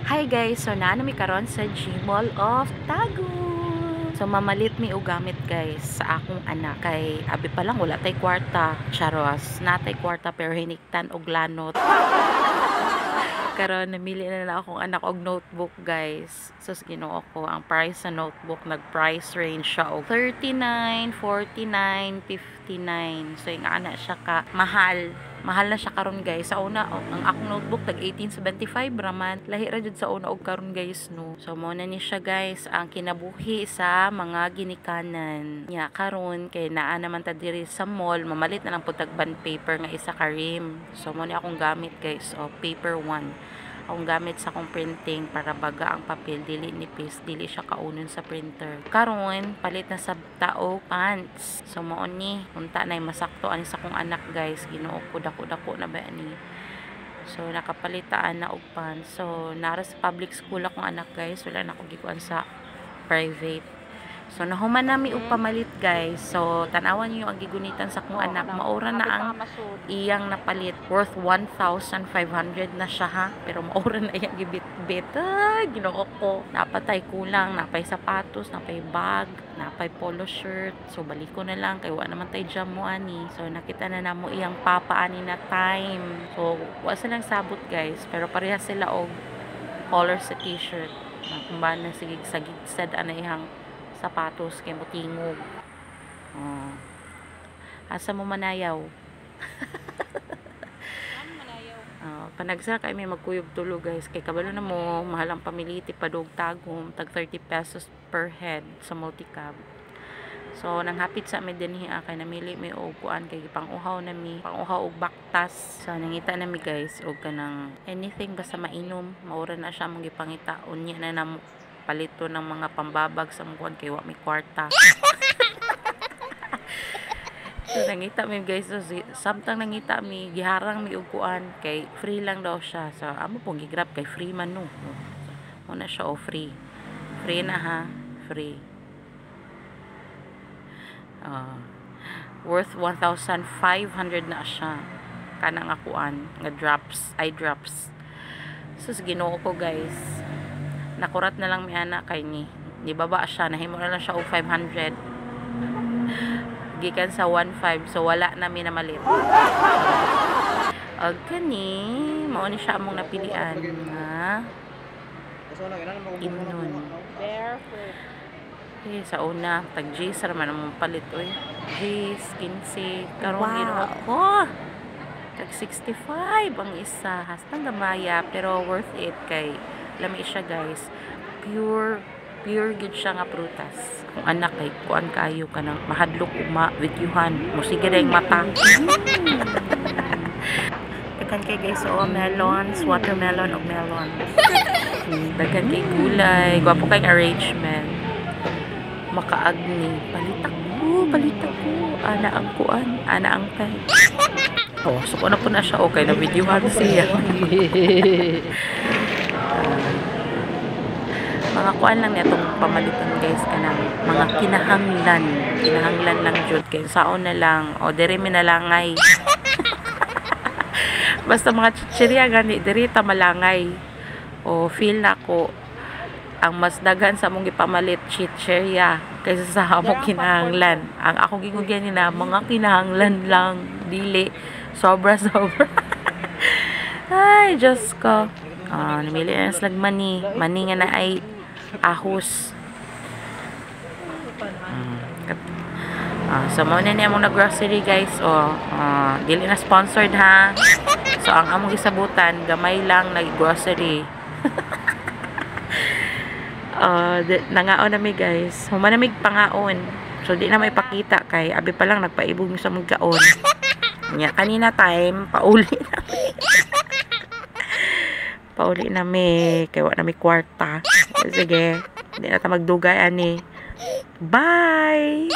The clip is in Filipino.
Hi guys, so naanami karon sa Gmall of Tagum. So mamalit mi og gamit guys sa akong anak kay abi pa lang wala tay kwarta. Charos, natay kwarta pero hiniktan og lanot. Karon namili na lang akong anak og notebook guys. So Ginoo ko ang price sa notebook nag-price range siya og 39, 49, 59. So yung ana siya ka mahal. Mahal na siya karon guys. Sa una ang akong notebook tag 1875 raman. Lahi ra jud sa una og karon guys no. So mo na ni siya guys ang kinabuhi sa mga ginikanan. Nya karon kay naa naman ta diri sa mall mamalit na lang pud tag bond paper nga isa ka rim. So mo ni akong gamit guys o paper 1. Akong gamit sa akong printing para baga ang papel dili nipis dili siya kaunon sa printer. Karon palit na sa taog pants. So mo ni unta nay masakto ani sa akong anak guys. Ginoo ko dako na ba ani. So nakapalitaan na og pants. So nara sa public school akong anak guys. Wala na ako gikuan sa private. So nahuman nami og pamalit guys. So tanawan niyo ang gigunitan sa akong anak. Maura na ang iyang napalit. Worth 1,500 na siya ha. Pero maura na iyang gibit-bit. Ginoo ko. Napatay kulang. Napay sapatos. Napay bag. Napay polo shirt. So balik ko na lang. Kaya wala naman tayo jam mo ani. So nakita na namo iyang papa ani na time. So wala silang sabot guys. Pero pareha sila og color sa t-shirt. Kung ba na sigig-sagid ana iyang sapatos kay mutingog. Oh. Asa mo manayaw? Panagsa kay may magkuyog tulo guys kay kabalo na mo mahal ang pamiliti padog Tagum tag 30 pesos per head sa multicab. So nanghapit sa amin dinhi kay namili may og kuan kay panguhaw nami panguhaw og baktas. So nangita nami guys og kanang anything basta mainom maura na siya mong gipangita unya na namo palito ng mga pambabag sa mukha kay wa may kwarta. So nangita mi guys, so samtang nangita mi giharang mi og kuan kay free lang daw siya. So amo pong gigrab kay free man no. Una siya o free. Free na ha, free. Worth 1,500 na siya. Kanang akuan nga drops, eye drops. So Ginoo ko guys. Nakurat na lang mi anak kay ni baba siya nahimo na lang siya og 500 gikan sa 1.5 so wala na mi na malit og kani mao ni siya among napilian nga imnon sa una tag G's ra man among palit oy G's 15 karon Ginoo ko tag 65 ang isa hastang gamaya pero worth it kay lami siya guys pure gid siya nga prutas kung anak kay kuan kayo kanang mahadlok ug videohan musige dayng mata daghan kay guys o melons watermelon ug melon daghan kay gulay gwapo kay arrangement makaagni palit ako ana ang kuan ana ang kay oh so na po na siya okay na videohan siya mga kuan lang nitong pamalitan guys kanang mga kinahanglan lang jud kay saon na lang o diri mi na langay basta mga chichirya gani diri ta malangay o feel nako ang mas daghan sa mong gipamalit chichirya kaysa sa among kinahanglan ang ako gigugyan na mga kinahanglan lang dili sobra ay Diyos ko namili na slag mani nga na ay ahos so muna niya mong nag-grocery guys dili na sponsored ha so ang among gisabutan gamay lang nag-grocery nangaon na mi guys human na mig pangaon so di na may pakita kay abi pa lang nagpaibog sa mong gaon nya kanina time pauli na mi kay wa na mi kwarta sige hindi na ta magdugay ani bye